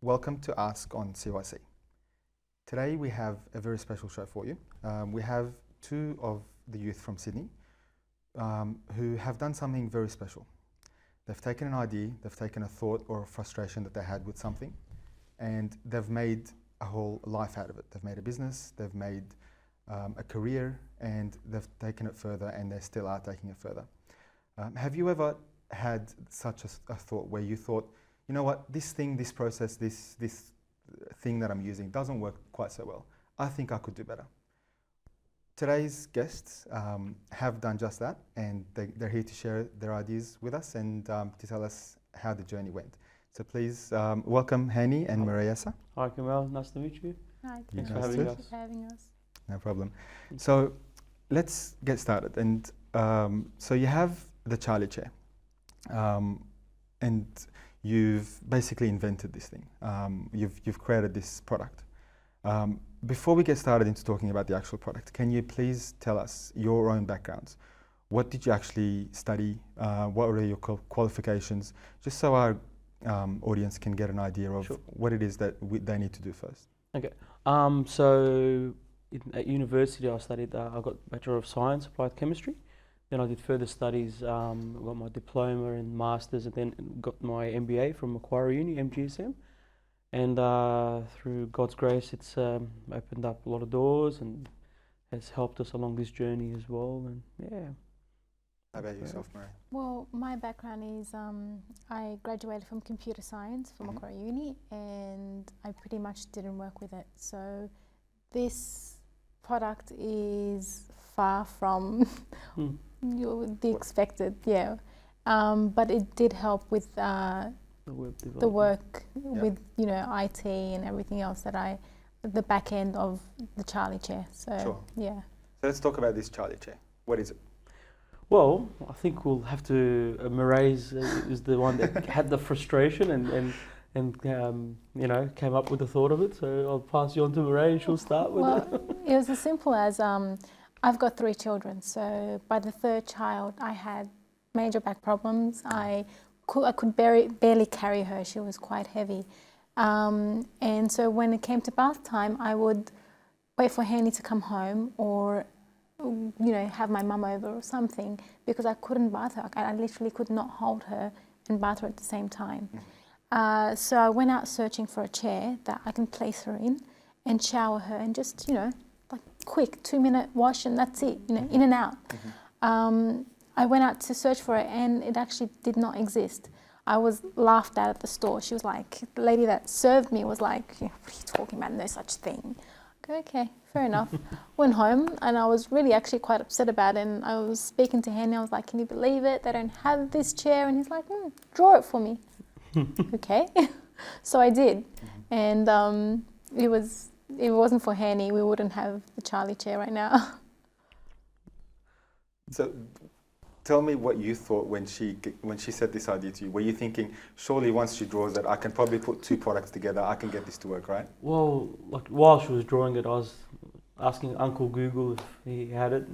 Welcome to Ask on CYC. Today we have a very special show for you. We have two of the youth from Sydney who have done something very special. They've taken an idea, they've taken a thought or a frustration that they had with something, and they've made a whole life out of it. They've made a business, they've made a career, and they've taken it further, and they still are taking it further. Have you ever had such a thought where you thought, you know what, this thing, this process, this thing that I'm using doesn't work quite so well. I think I could do better. Today's guests have done just that, and they're here to share their ideas with us and to tell us how the journey went. So please welcome Hani and Meray Yassa. Hi Kamal, nice to meet you. Hi, Thanks Nice for to- having us. for having us. No problem. So let's get started. And so you have the CharliChair, and you've basically invented this thing. You've created this product. Before we get started into talking about the actual product, can you please tell us your own backgrounds? What did you actually study? What were your qualifications? Just so our audience can get an idea of Sure. what it is that they need to do first. Okay, so at university I studied, I got Bachelor of Science, Applied Chemistry. Then I did further studies, got my diploma and masters, and then got my MBA from Macquarie Uni, MGSM. And through God's grace, it's opened up a lot of doors and has helped us along this journey as well. And yeah. How about yourself, Meray? Well, my background is I graduated from computer science from Macquarie Uni, and I pretty much didn't work with it. So this product is far from the expected, yeah. But it did help with the work with IT and everything else that the back end of the CharliChair. So Sure. yeah. So let's talk about this CharliChair. What is it? Well, I think we'll have to. Meray is the one that had the frustration and came up with the thought of it. So I'll pass you on to Meray and she'll start with it. Well, it was as simple as I've got 3 children. So by the 3rd child, I had major back problems. I could barely carry her. She was quite heavy. And so when it came to bath time, I would wait for Hani to come home or have my mum over or something, because I couldn't bath her. I literally could not hold her and bath her at the same time. So I went out searching for a chair that I can place her in and shower her and just, like quick 2-minute wash and that's it, in and out. I went out to search for it and it actually did not exist. I was laughed at the store. She was like, the lady that served me was like, what are you talking about? No such thing. Okay, fair enough. Went home and I was really actually quite upset about it, and I was speaking to Hani. I was like, can you believe it? They don't have this chair. And he's like, draw it for me. Okay. So I did. And it wasn't for Hani, we wouldn't have the CharliChair right now. So tell me what you thought when she said this idea to you. Were you thinking, surely once she draws it, I can probably put 2 products together, I can get this to work, right? Well, like while she was drawing it, I was asking Uncle Google if he had it.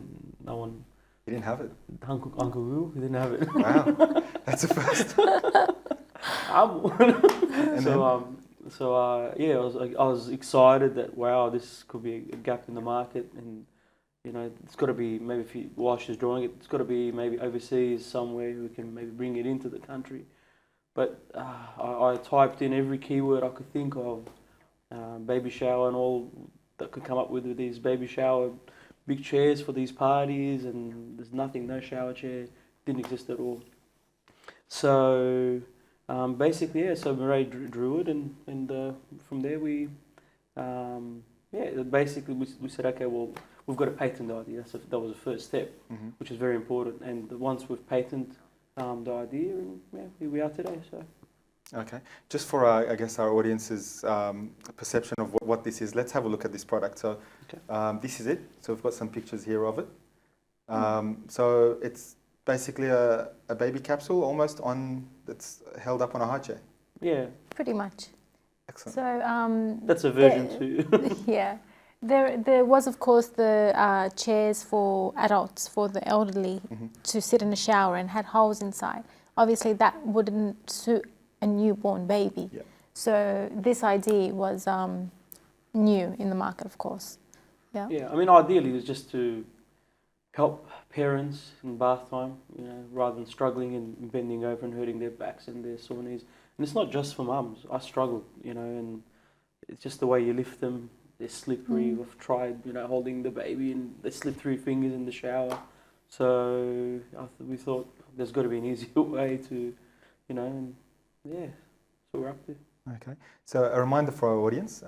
No one. He didn't have it. Uncle Google, he didn't have it. Wow, that's a first. I was excited that wow, this could be a gap in the market, and it's got to be maybe while she's drawing it, it's got to be maybe overseas somewhere we can maybe bring it into the country. But I typed in every keyword I could think of, baby shower and all that could come up with these baby shower big chairs for these parties, and there's nothing, no shower chair, didn't exist at all. So basically, so Meray drew it, and from there we basically we said, okay, well, we've got to patent the idea. That was the first step, which is very important. And once we've patented the idea, and here we are today. So. Okay, just for I guess our audience's perception of what this is, let's have a look at this product. So this is it. So we've got some pictures here of it. So it's basically a baby capsule almost that's held up on a high chair. Yeah. Pretty much. Excellent. So that's a version 2. Yeah. There was, of course, the chairs for adults, for the elderly, to sit in a shower and had holes inside. Obviously, that wouldn't suit a newborn baby. Yeah. So this idea was new in the market, of course. Yeah. Yeah, I mean, ideally, it's just to help parents in bath time, you know, rather than struggling and bending over and hurting their backs and their sore knees. And it's not just for mums. I struggled, you know, and it's just the way you lift them. They're slippery. We've tried, you know, holding the baby and they slip through your fingers in the shower. So we thought there's got to be an easier way to, you know, and yeah, so we're up there. Okay, so a reminder for our audience,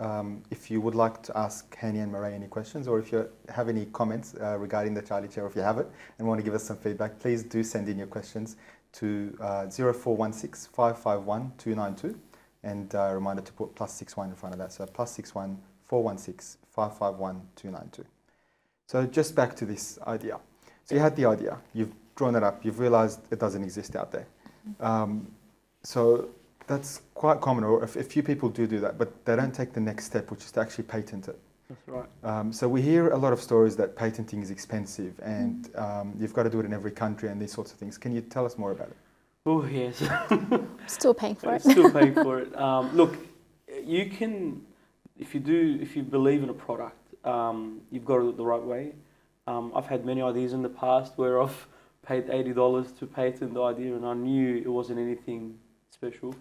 if you would like to ask Hani and Meray any questions, or if you have any comments regarding the CharliChair, or if you have it and want to give us some feedback, please do send in your questions to 0416 551 292, and a reminder to put +61 in front of that, so +61 416 551 292. So just back to this idea. So you had the idea, you've drawn it up, you've realised it doesn't exist out there. So that's quite common, or a few people do that, but they don't take the next step, which is to actually patent it. That's right. So we hear a lot of stories that patenting is expensive and you've got to do it in every country and these sorts of things. Can you tell us more about it? Oh, yes. Still paying for it. Still paying for it. Look, you can, if you believe in a product, you've got to do it the right way. I've had many ideas in the past where I've paid $80 to patent the idea and I knew it wasn't anything special,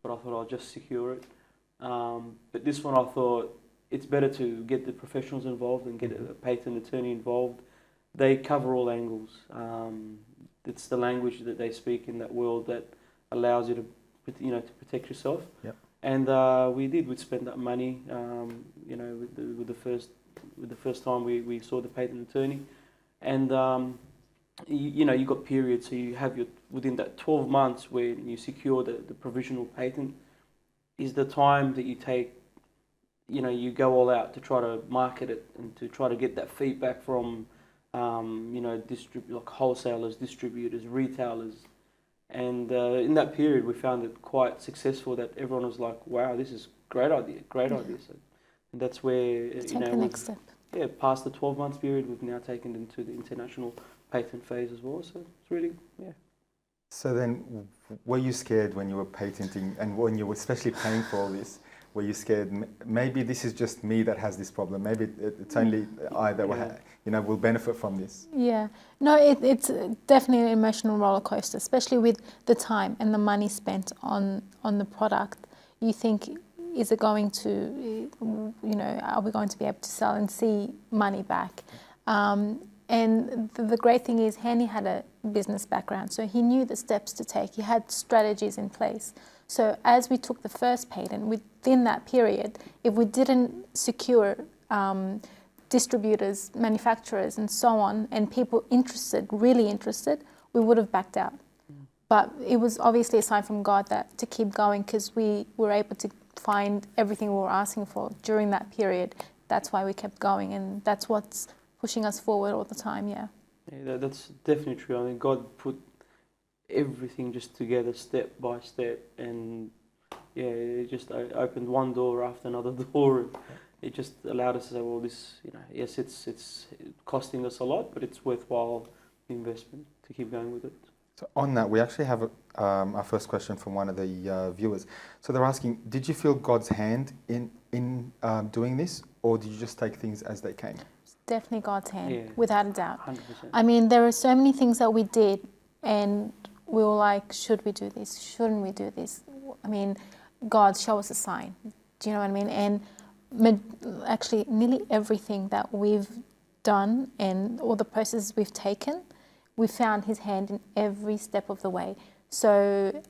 but I thought I'll just secure it. But this one I thought it's better to get the professionals involved and get a patent attorney involved. They cover all angles. It's the language that they speak in that world that allows you to, you know, to protect yourself. Yep. And we'd spend that money, you know, with the first time we saw the patent attorney, and you know, you got periods, so you have within that 12 months when you secure the provisional patent is the time that you take, you know, you go all out to try to market it and to try to get that feedback from, you know, like wholesalers, distributors, retailers. And in that period, we found it quite successful that everyone was like, wow, this is great idea. So, and that's where, Take you know, the next step. Yeah, past the 12 months period, we've now taken it into the international patent phase as well. So it's really, yeah. So then, were you scared when you were patenting and when you were especially paying for all this? Were you scared, maybe this is just me that has this problem, maybe it's only I that will benefit from this? Yeah, no, it's definitely an emotional roller coaster, especially with the time and the money spent on the product. You think, is it going to, you know, are we going to be able to sell and see money back? And the great thing is Hani had a business background, so he knew the steps to take. He had strategies in place. So as we took the first patent, within that period, if we didn't secure distributors, manufacturers and so on, and people interested, really interested, we would have backed out. But it was obviously a sign from God that to keep going, because we were able to find everything we were asking for during that period. That's why we kept going, and that's what's pushing us forward all the time, yeah. Yeah, that's definitely true. I mean, God put everything just together step by step, and yeah, it just opened one door after another door, and it just allowed us to say, well, this, you know, yes, it's costing us a lot, but it's worthwhile investment to keep going with it. So on that, we actually have our first question from one of the viewers. So they're asking, did you feel God's hand in doing this, or did you just take things as they came? Definitely God's hand, Yeah, without a doubt. 100%. I mean, there are so many things that we did and we were like, should we do this? Shouldn't we do this? I mean, God, show us a sign. Do you know what I mean? And actually, nearly everything that we've done and all the processes we've taken, we found His hand in every step of the way. So,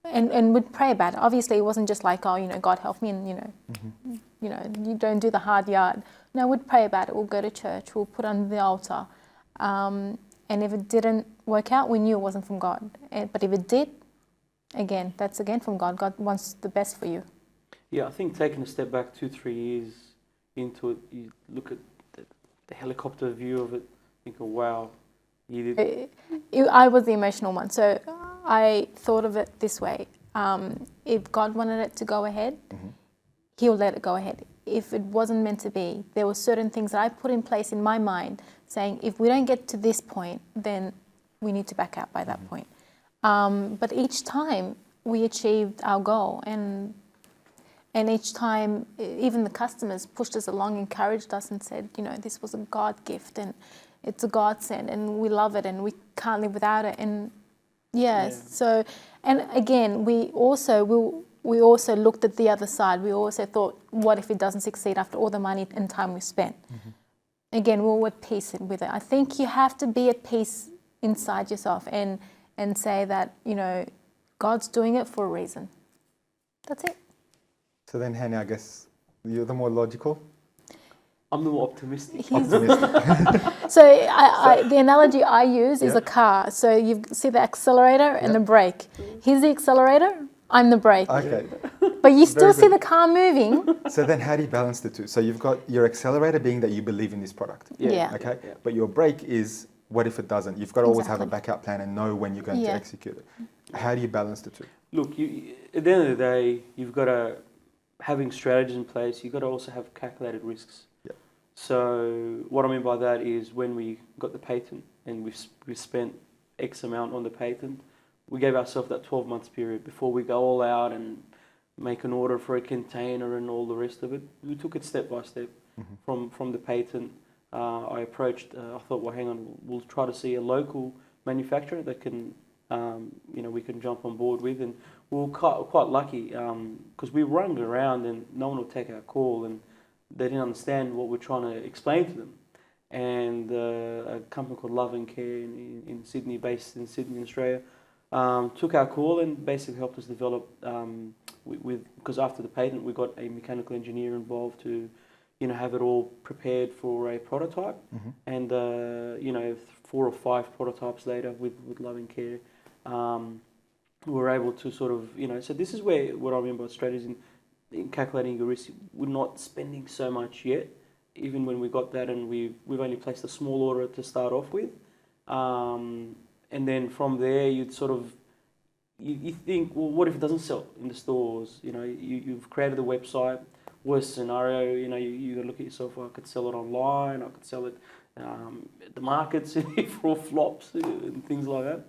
and we'd pray about it. Obviously, it wasn't just like, oh, you know, God help me, and you know, you don't do the hard yard. No, we'd pray about it. We'll go to church. We'll put on the altar. And if it didn't work out, we knew it wasn't from God. But if it did, again, that's again from God. God wants the best for you. Yeah, I think taking a step back 2-3 years into it, you look at the helicopter view of it, think, oh, wow, you did. I was the emotional one. So I thought of it this way. If God wanted it to go ahead, He'll let it go ahead. If it wasn't meant to be, there were certain things that I put in place in my mind saying, if we don't get to this point, then we need to back out by that point. But each time we achieved our goal, and And each time, even the customers pushed us along, encouraged us and said, you know, this was a God gift and it's a godsend and we love it and we can't live without it. And so, and again, we also looked at the other side. We also thought, what if it doesn't succeed after all the money and time we spent? Again, we were at peace with it. I think you have to be at peace inside yourself and say that, you know, God's doing it for a reason. That's it. So then, Hani, I guess you're the more logical. I'm the more optimistic. So the analogy I use is a car. So you see the accelerator and the brake. He's the accelerator, I'm the brake. Okay. But you still see the car moving. So then how do you balance the two? So you've got your accelerator being that you believe in this product. Yeah. Okay. But your brake is what if it doesn't? You've got to always have a backup plan and know when you're going to execute it. How do you balance the two? Look, at the end of the day, you've got to, having strategies in place, you've got to also have calculated risks. So what I mean by that is when we got the patent and we spent X amount on the patent, we gave ourselves that 12 months period before we go all out and make an order for a container and all the rest of it. We took it step by step from the patent. I approached, I thought, well, hang on, we'll try to see a local manufacturer that can, you know, we can jump on board with. And we were quite lucky because we rung around and no one would take our call and they didn't understand what we're trying to explain to them. And a company called Love and Care in Sydney, based in Sydney, Australia, took our call and basically helped us develop, because after the patent we got a mechanical engineer involved to, you know, have it all prepared for a prototype. And, you know, 4 or 5 prototypes later with Love and Care, we were able to sort of, you know, so this is where what I mean by strategies in calculating your risk. We're not spending so much yet, even when we got that, and we've only placed a small order to start off with, and then from there you'd sort of you think, well, what if it doesn't sell in the stores? You know, you've created a website. Worst scenario, you know, you got to look at yourself. Well, I could sell it online. I could sell it at the markets for flops and things like that.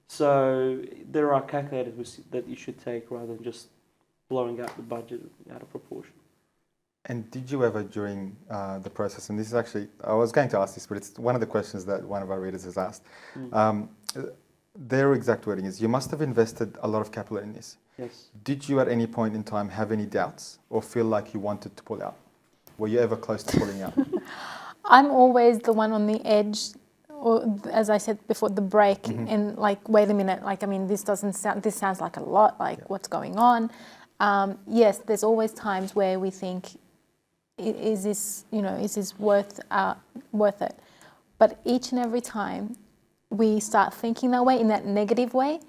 So there are calculated risks that you should take rather than just blowing out the budget out of proportion. And did you ever, during the process, and this is actually, I was going to ask this, but it's one of the questions that one of our readers has asked. Their exact wording is, you must have invested a lot of capital in this. Yes. Did you at any point in time have any doubts or feel like you wanted to pull out? Were you ever close to pulling out? I'm always the one on the edge, or as I said before, the break, and like, wait a minute, like, I mean, this sounds like a lot, like what's going on? Yes, there's always times where we think, is this worth it? But each and every time we start thinking that way, in that negative way,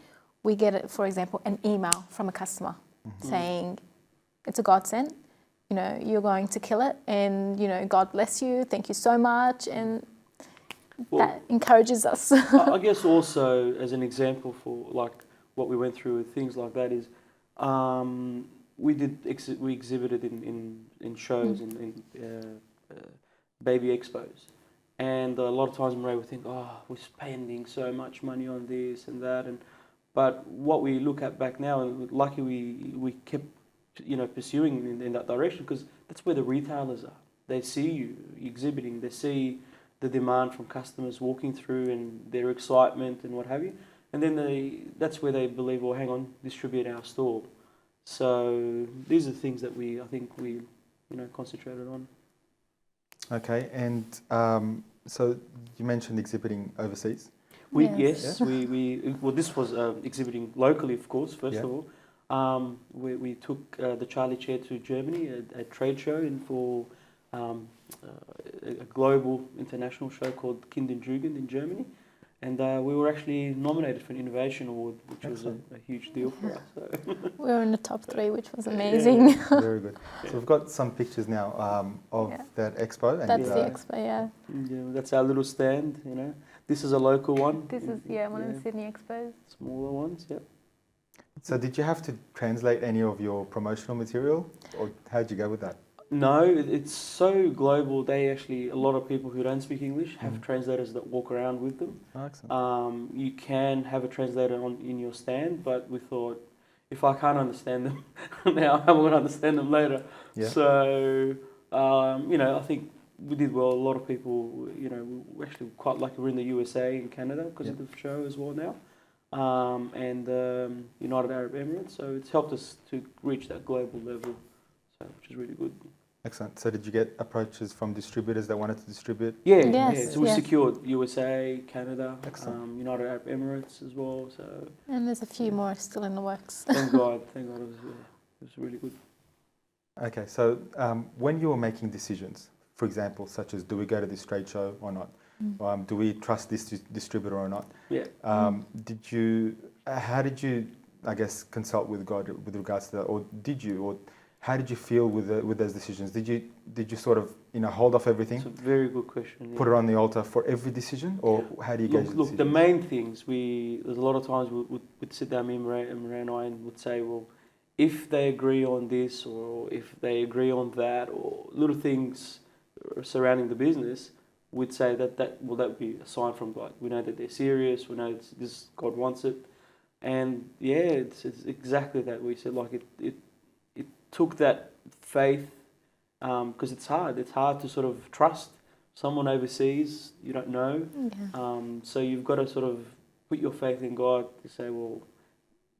we get, for example, an email from a customer saying, it's a godsend, you know, you're going to kill it, and, you know, God bless you, thank you so much, and that encourages us. I guess also, as an example for like what we went through with things like that is, we exhibited in shows in baby expos, and a lot of times Meray would think, oh, we're spending so much money on this and that, but what we look at back now, and lucky we kept, you know, pursuing in that direction, because that's where the retailers are. They see you exhibiting, they see the demand from customers walking through and their excitement and what have you, and then that's where they believe, well, hang on, distribute our store. So these are things that I think we, you know, concentrated on. Okay, and so you mentioned exhibiting overseas. Yes, well, this was exhibiting locally, of course. First of all, we took the CharliChair to Germany, a trade show, for a global international show called Kind und Jugend in Germany. And we were actually nominated for an Innovation Award, which was a huge deal for us. So. We were in the top 3, which was amazing. Yeah, very good. So we've got some pictures now of that expo. And that's the expo, yeah. That's our little stand, you know. This is a local one. This is, one of the Sydney expos. Smaller ones, yep. So did you have to translate any of your promotional material, or how'd you go with that? No, it's so global. They actually, a lot of people who don't speak English have translators that walk around with them. Oh, excellent. You can have a translator in your stand, but we thought if I can't understand them now, I'm going to understand them later. Yeah. So, you know, I think we did well. A lot of people, you know, we're actually quite lucky. We're in the USA and Canada because of the show as well now, and United Arab Emirates. So it's helped us to reach that global level, so which is really good. Excellent. So did you get approaches from distributors that wanted to distribute? Yeah, Yes, yeah. So we yes. secured USA, Canada, Excellent. United Arab Emirates as well. So And there's a few more still in the works. thank God it was really good. Okay, so when you were making decisions, for example, such as do we go to this trade show or not? Do we trust this distributor or not? Yeah. How did you, I guess, consult with God with regards to that, or did you, or how did you feel with those decisions? Did you sort of, you know, hold off everything? It's a very good question. Yeah. Put it on the altar for every decision, or how do you gauge the Look, the decisions? main things there's a lot of times we'd sit down, me and Meray and I, and would say, well, if they agree on this, or if they agree on that, or little things surrounding the business, we'd say that would be a sign from God. We know that they're serious. We know this God wants it, and yeah, it's exactly that. We said like it took that faith, because it's hard. It's hard to sort of trust someone overseas you don't know. Yeah. So you've got to sort of put your faith in God to say, well,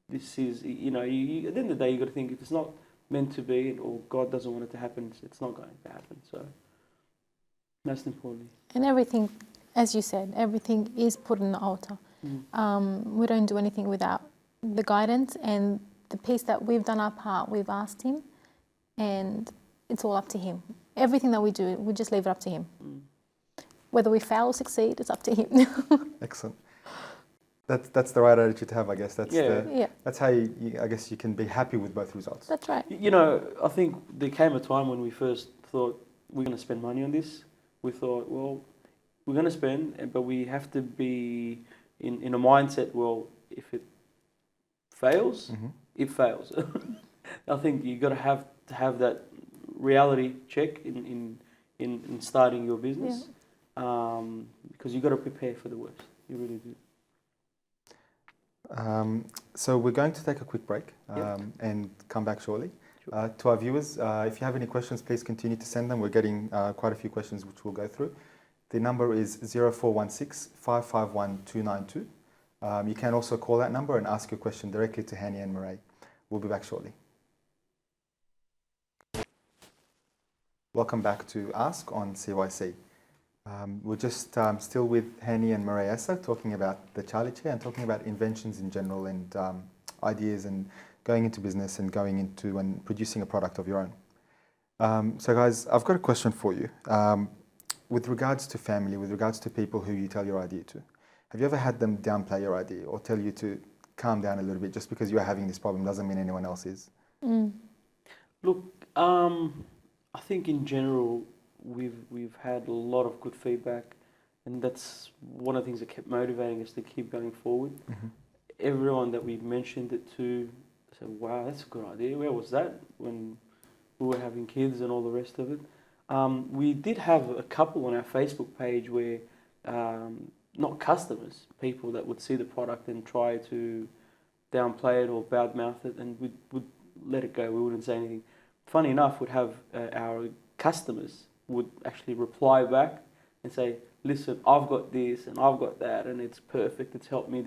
this is, you know, you, at the end of the day, you've got to think if it's not meant to be or God doesn't want it to happen, it's not going to happen. So most importantly. And everything, as you said, everything is put on the altar. We don't do anything without the guidance and the piece that we've done our part. We've asked Him, and it's all up to Him. Everything that we do, we just leave it up to Him. Whether we fail or succeed, it's up to Him. Excellent. That's the right attitude to have, I guess. Yeah. That's how you, I guess, you can be happy with both results. That's right. You know, I think there came a time when we first thought we're going to spend money on this. We thought, well, we're going to spend, but we have to be in a mindset, well, if it fails, it fails. I think you've got to have that reality check in starting your business, because you've got to prepare for the worst. You really do. So we're going to take a quick break and come back shortly. Sure. To our viewers, if you have any questions, please continue to send them. We're getting quite a few questions which we'll go through. The number is 0416 551 292. You can also call that number and ask your question directly to Hani and Meray. We'll be back shortly. Welcome back to Ask on CYC. We're just still with Hani and Meray Yassa talking about the CharliChair and talking about inventions in general and ideas and going into business and going into and producing a product of your own. So guys, I've got a question for you. With regards to family, with regards to people who you tell your idea to, have you ever had them downplay your idea or tell you to calm down a little bit just because you're having this problem doesn't mean anyone else is? Look, I think in general we've had a lot of good feedback, and that's one of the things that kept motivating us to keep going forward. Everyone that we mentioned it to said, wow, that's a good idea. Where was that when we were having kids and all the rest of it? We did have a couple on our Facebook page where, not customers, people that would see the product and try to downplay it or badmouth it, and we would let it go. We wouldn't say anything. Funny enough, we'd have our customers would actually reply back and say, listen, I've got this and I've got that and it's perfect, it's helped me,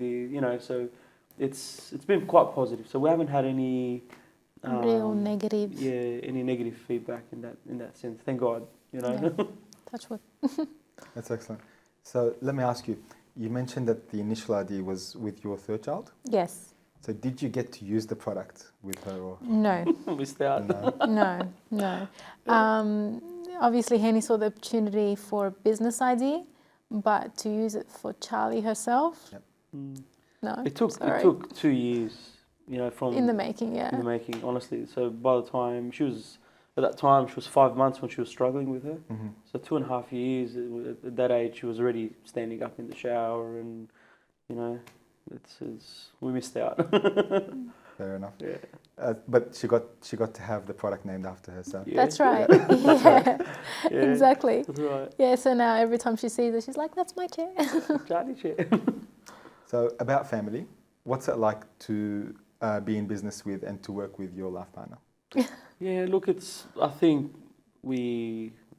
so it's been quite positive. So we haven't had any real negative. Yeah, any negative feedback in that sense. Thank God, Yeah. Touch wood. That's excellent. So let me ask you, you mentioned that the initial idea was with your third child? Yes. So did you get to use the product with her? Or? No. Missed out. No. Obviously, Hani saw the opportunity for a business idea, but to use it for Charlie herself, no. It took 2 years, from in the making, yeah. In the making, honestly. So by the time she was 5 months when she was struggling with her. So 2.5 years at that age, she was already standing up in the shower, and we missed out. Fair enough. Yeah. But she got to have the product named after her, so. Yeah. That's right. Yeah. Exactly. That's right. Yeah. So now every time she sees it, she's like, "That's my chair." CharliChair. So about family, what's it like to be in business with and to work with your life partner? Yeah, look, I think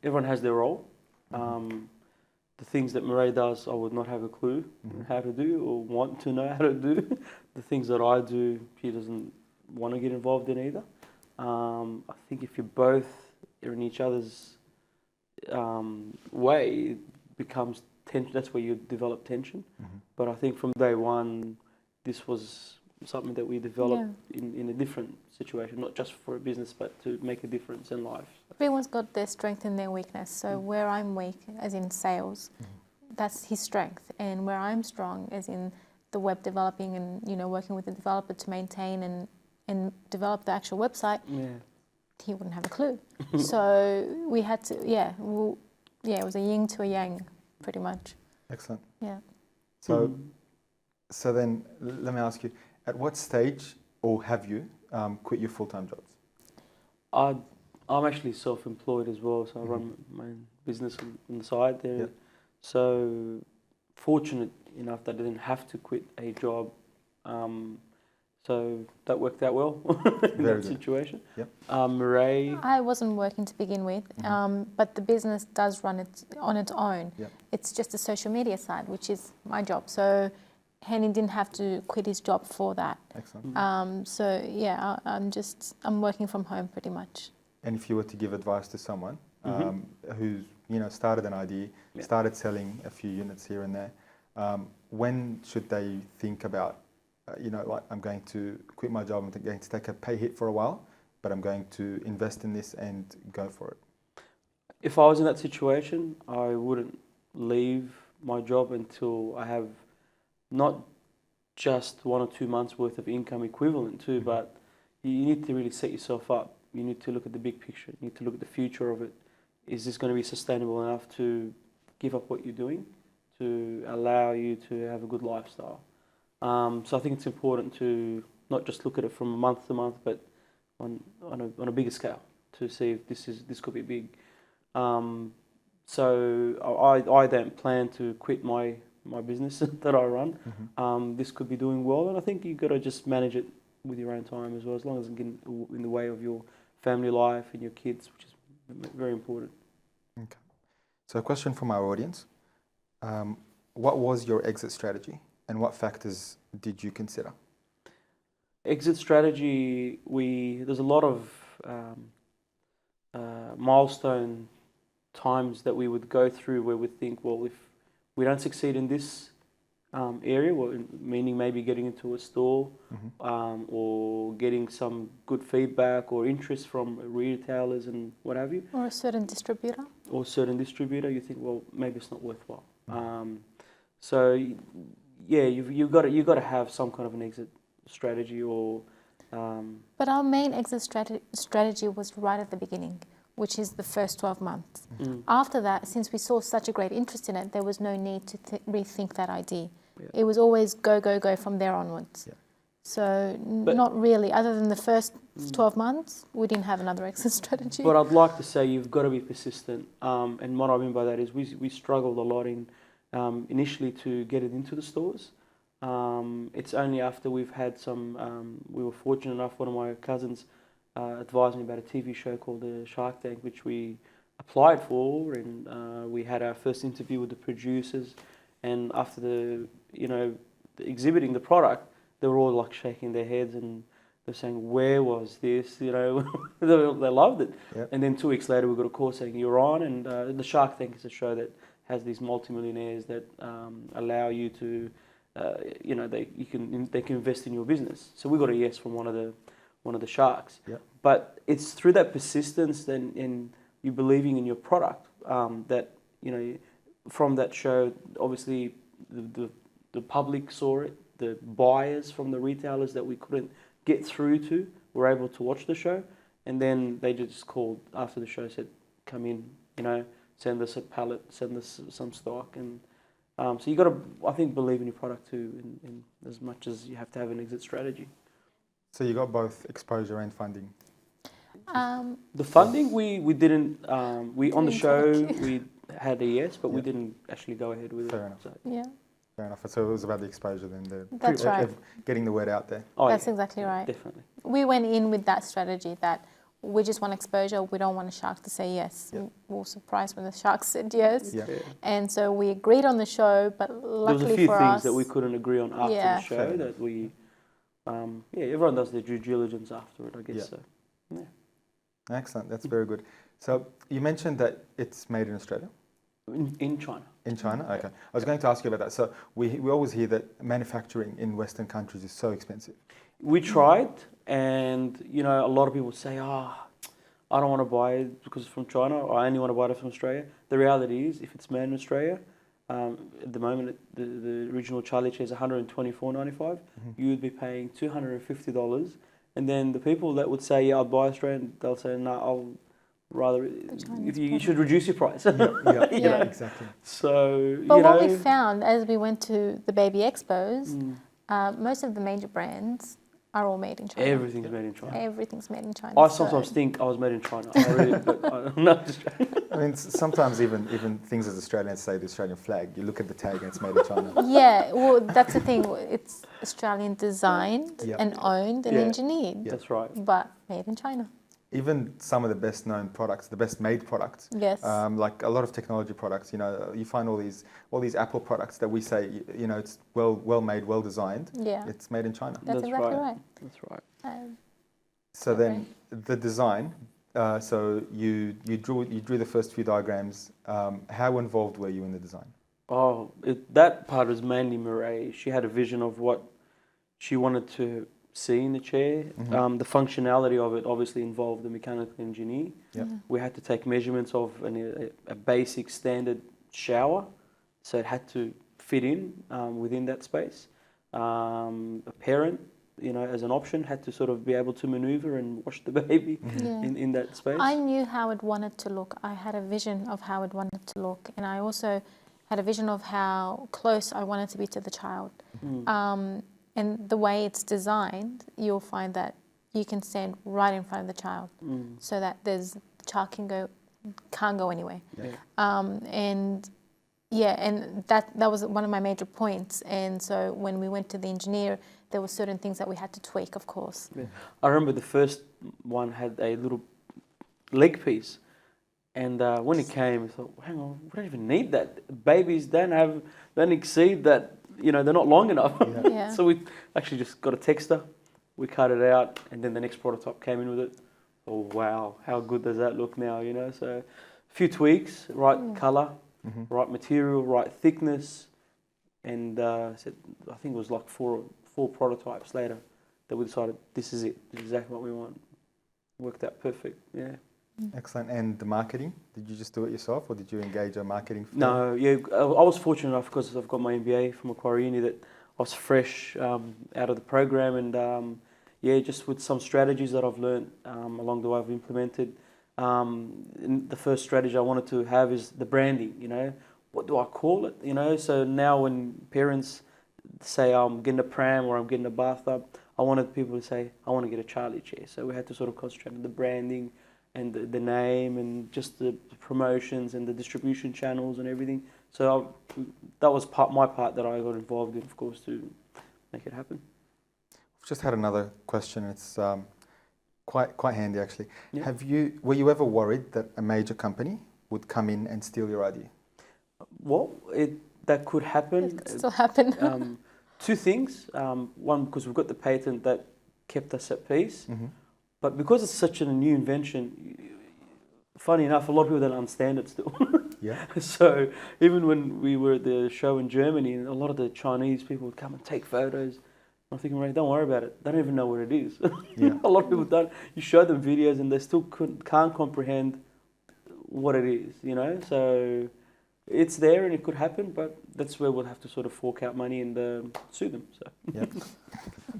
everyone has their role. The things that Meray does, I would not have a clue how to do or want to know how to do. The things that I do, she doesn't want to get involved in either. I think if you both are in each other's way, it becomes tension. That's where you develop tension. But I think from day one, this was something that we developed in a different situation, not just for a business, but to make a difference in life. Everyone's got their strength and their weakness. So where I'm weak, as in sales, that's his strength, and where I'm strong, as in the web developing and working with the developer to maintain and develop the actual website, he wouldn't have a clue. So we had to, it was a yin to a yang, pretty much. Excellent. Yeah. So then, let me ask you, at what stage, or have you quit your full-time jobs? I'm actually self-employed as well, so I run my own business on the side there. Yep. So fortunate enough that I didn't have to quit a job. So that worked out well in that situation. Yep. Meray? I wasn't working to begin with, but the business does run on its own. Yep. It's just the social media side, which is my job. So Hani didn't have to quit his job for that. Excellent. So yeah, I'm working from home pretty much. And if you were to give advice to someone who's started an idea, started selling a few units here and there, when should they think about, like, I'm going to quit my job, I'm going to take a pay hit for a while, but I'm going to invest in this and go for it? If I was in that situation, I wouldn't leave my job until I have not just 1 or 2 months worth of income equivalent to, but you need to really set yourself up. You need to look at the big picture. You need to look at the future of it. Is this going to be sustainable enough to give up what you're doing to allow you to have a good lifestyle? So I think it's important to not just look at it from month to month, but on a bigger scale to see if this could be big. So I don't plan to quit my business that I run. This could be doing well, and I think you've got to just manage it with your own time as well, as long as it doesn't get in the way of your family life and your kids, which is very important. Okay. So a question from our audience. What was your exit strategy and what factors did you consider? Exit strategy, there's a lot of milestone times that we would go through where we think, well, if we don't succeed in this area, well, meaning maybe getting into a store or getting some good feedback or interest from retailers and what have you. Or a certain distributor. Or a certain distributor, you think, well, maybe it's not worthwhile. So, yeah, you've got to have some kind of an exit strategy or... But our main exit strategy was right at the beginning, which is the first 12 months. After that, since we saw such a great interest in it, there was no need to rethink that idea. It was always go, go, go from there onwards. So not really, other than the first 12 months, we didn't have another exit strategy. But I'd like to say you've got to be persistent. And what I mean by that is we struggled a lot in initially to get it into the stores. It's only after we've had some, we were fortunate enough, one of my cousins advised me about a TV show called the Shark Tank, which we applied for, and we had our first interview with the producers. And after the exhibiting the product, they were all like shaking their heads and they're saying, "Where was this?" They loved it. And then 2 weeks later, we got a call saying, "You're on." And the Shark Tank is a show that has these multimillionaires that allow you to, they can invest in your business. So we got a yes from one of the sharks. But it's through that persistence and you believing in your product that from that show, obviously the public saw it. The buyers from the retailers that we couldn't get through to were able to watch the show, and then they just called after the show, said, "Come in, send us a pallet, send us some stock." And so you got to, I think, believe in your product too, in as much as you have to have an exit strategy. So you got both exposure and funding. The funding we didn't. We on the show we had AEST, but we didn't actually go ahead with Fair it. enough. So. Yeah. Fair enough. So it was about the exposure then, That's right. getting the word out there. Oh, That's yeah, exactly right. definitely. We went in with that strategy that we just want exposure. We don't want a shark to say yes. Yeah. We were surprised when the shark said yes. Yeah. Yeah. And so we agreed on the show, but There luckily was a few for things us, that we couldn't agree on after Yeah. the show Fair that we, everyone does their due diligence after it, I guess. Yeah. So, yeah. Excellent. That's very good. So you mentioned that it's made in Australia. In China. In China? Okay. I was going to ask you about that. So we always hear that manufacturing in Western countries is so expensive. We tried, and a lot of people say, I don't want to buy it because it's from China, or I only want to buy it from Australia. The reality is, if it's made in Australia, at the moment, the original CharliChair is $124.95. You would be paying $250, and then the people that would say, I'll buy Australian, they'll say, no, I'll rather, if you should reduce your price. Yeah. Exactly. So, But what we found as we went to the baby expos, most of the major brands are all made in China. everything's made in China. Everything's made in China. I sometimes think I was made in China. I really, but I'm not just I mean, sometimes even things as Australians say the Australian flag, you look at the tag and it's made in China. Yeah, well, that's the thing. It's Australian designed Yeah. and owned and Yeah. engineered, That's right. but made in China. Even some of the best known products, the best made products, Yes. like a lot of technology products, you find all these Apple products that we say, it's well made, well designed. Yeah. It's made in China. That's exactly right. That's right. So then the design, so you drew the first few diagrams. How involved were you in the design? Oh, that part was mainly Meray. She had a vision of what she wanted to see in the chair. The functionality of it obviously involved the mechanical engineer. Yeah. We had to take measurements of a basic standard shower, so it had to fit in within that space. A parent, as an option, had to sort of be able to maneuver and wash the baby Yeah. in that space. I knew how it wanted to look. I had a vision of how it wanted to look, and I also had a vision of how close I wanted to be to the child. And the way it's designed, you'll find that you can stand right in front of the child, so that the child can't go anywhere. Yeah. And that was one of my major points. And so when we went to the engineer, there were certain things that we had to tweak, of course. Yeah. I remember the first one had a little leg piece, and when it came, I thought, hang on, we don't even need that. Babies don't exceed that. They're not long enough. Yeah. So we actually just got a texter, we cut it out, and then the next prototype came in with it. Oh wow, how good does that look now? So a few tweaks, right color, right material, right thickness, and I think it was like four prototypes later that we decided this is it. This is exactly what we want. Worked out perfect. Yeah. Excellent. And the marketing, did you just do it yourself or did you engage a marketing firm? No, yeah, I was fortunate enough because I've got my MBA from Macquarie Uni that I was fresh out of the program, and just with some strategies that I've learned along the way I've implemented. The first strategy I wanted to have is the branding, what do I call it, so now when parents say I'm getting a pram or I'm getting a bathtub, I wanted people to say I want to get a CharliChair. So we had to sort of concentrate on the branding and the name and just the promotions and the distribution channels and everything. So that was my part that I got involved in, of course, to make it happen. I've just had another question. It's quite handy actually. Yeah. Were you ever worried that a major company would come in and steal your idea? Well, that could happen. It could still happen. Two things. One, because we've got the patent that kept us at peace. But because it's such a new invention, funny enough, a lot of people don't understand it still. Yeah. So even when we were at the show in Germany, a lot of the Chinese people would come and take photos. I'm thinking, Ray, don't worry about it. They don't even know what it is. Yeah. A lot of people don't. You show them videos and they still can't comprehend what it is, So it's there and it could happen, but that's where we'll have to sort of fork out money and sue them. So. Yeah,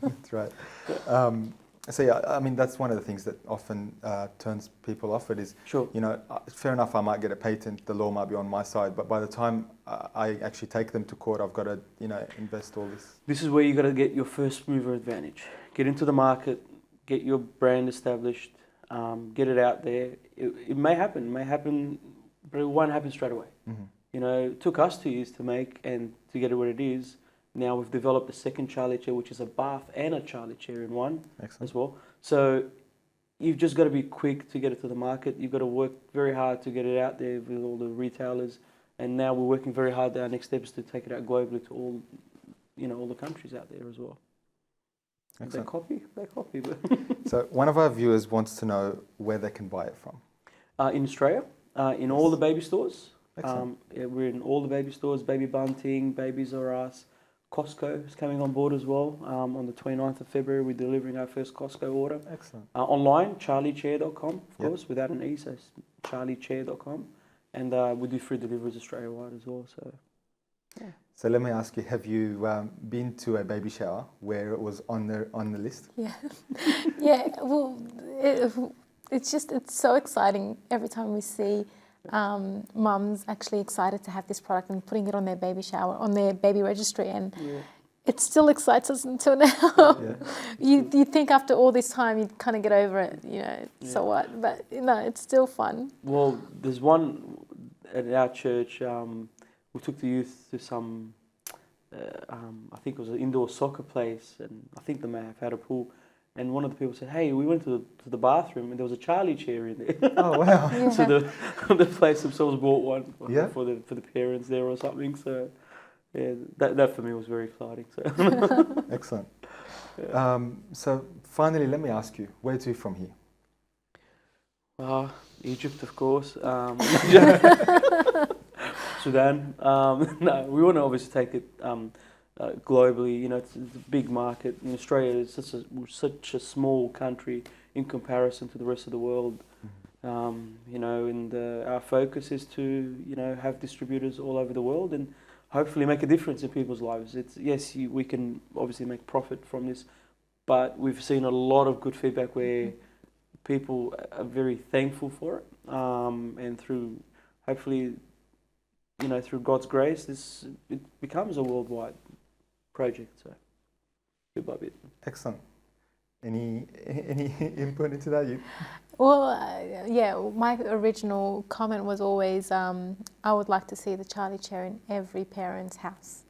that's right. I mean, that's one of the things that often turns people off. It is, Sure. Fair enough, I might get a patent, the law might be on my side, but by the time I actually take them to court, I've got to, invest all this. This is where you got to get your first mover advantage. Get into the market, get your brand established, get it out there. It may happen, but it won't happen straight away. It took us 2 years to make, and to get it where it is. Now we've developed a second CharliChair, which is a bath and a CharliChair in one. Excellent. As well. So you've just got to be quick to get it to the market. You've got to work very hard to get it out there with all the retailers. And now we're working very hard. Our next step is to take it out globally to all, all the countries out there as well. Excellent. They copy. So one of our viewers wants to know where they can buy it from. In Australia, in all the baby stores. Excellent. We're in all the baby stores. Baby Bunting, Babies R Us. Costco is coming on board as well. On the 29th of February, we're delivering our first Costco order. Excellent. Online, CharliChair.com, of Yep. course, without an E, so it's CharliChair.com. And we do free deliveries Australia-wide as well. So, yeah. So let me ask you: have you been to a baby shower where it was on the list? Yeah, yeah. Well, it's so exciting every time we see mums actually excited to have this product and putting it on their baby shower, on their baby registry, and it still excites us until now. Yeah. You think after all this time you'd kind of get over it, so what? But it's still fun. Well, there's one at our church. We took the youth to some, I think it was an indoor soccer place, and I think they may have had a pool. And one of the people said, "Hey, we went to the bathroom and there was a CharliChair in there." Oh wow! Yeah. So the place themselves bought one for the parents there or something. So yeah, that for me was very exciting. So Excellent. So finally, let me ask you: where to from here? Egypt, of course. Sudan. No, we want to obviously take it globally. It's a big market. In Australia, it's such a small country in comparison to the rest of the world. And our focus is to have distributors all over the world and hopefully make a difference in people's lives. We can obviously make profit from this, but we've seen a lot of good feedback where people are very thankful for it, and through hopefully through God's grace, it becomes a worldwide project. So bit by bit. Excellent. Any input into that? Well, my original comment was always I would like to see the CharliChair in every parent's house.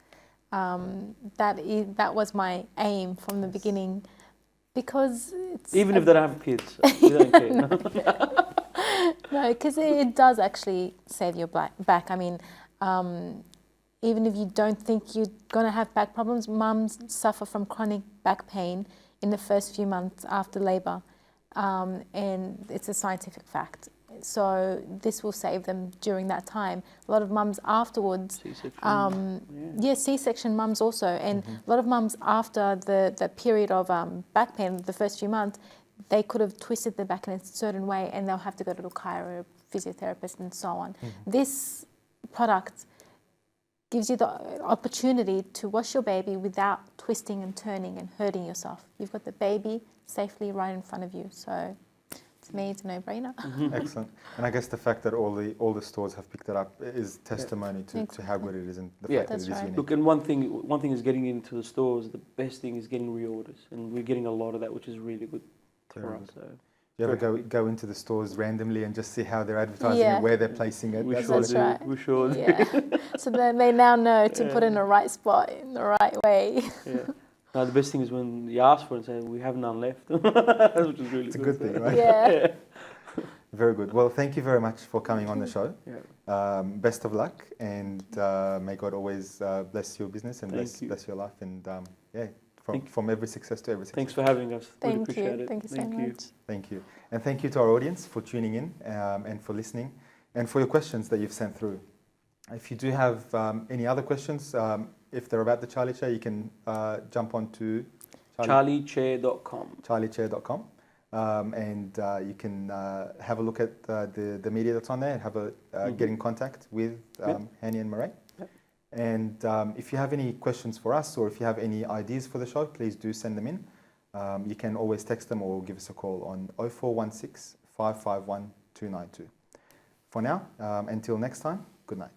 That was my aim from the beginning, because it's even if they don't have kids, we don't care. No, because it does actually save your back. I mean, even if you don't think you're going to have back problems, mums suffer from chronic back pain in the first few months after labour, and it's a scientific fact. So this will save them during that time. A lot of mums afterwards, C-section, C-section mums also, and a lot of mums after the period of back pain, the first few months, they could have twisted their back in a certain way and they'll have to go to a chiro, physiotherapist and so on. This product gives you the opportunity to wash your baby without twisting and turning and hurting yourself. You've got the baby safely right in front of you. So to me, it's a no-brainer. Excellent. And I guess the fact that all the stores have picked it up is testimony to how good it is, and the fact that it is unique. Look, and one thing is getting into the stores. The best thing is getting reorders, and we're getting a lot of that, which is really good for us. So. You ever go into the stores randomly and just see how they're advertising and where they're placing it? We sure do. Yeah. So then they now know to put in the right spot in the right way. Yeah. Now the best thing is when you ask for it and say, we have none left, which is really It's a good thing, right? Yeah. Very good. Well, thank you very much for coming on the show. Yeah. Best of luck, and may God always bless your business and bless your life, and from every success to every success. Thanks for having us. Thank really appreciate you. it. Thank you so much. Thank you. And thank you to our audience for tuning in and for listening and for your questions that you've sent through. If you do have any other questions, if they're about the CharliChair, you can jump on to CharliChair.com. CharliChair.com, and you can have a look at the media that's on there and have get in contact with Hani and Meray. And if you have any questions for us, or if you have any ideas for the show, please do send them in. You can always text them or give us a call on 0416 551 292. For now, until next time, good night.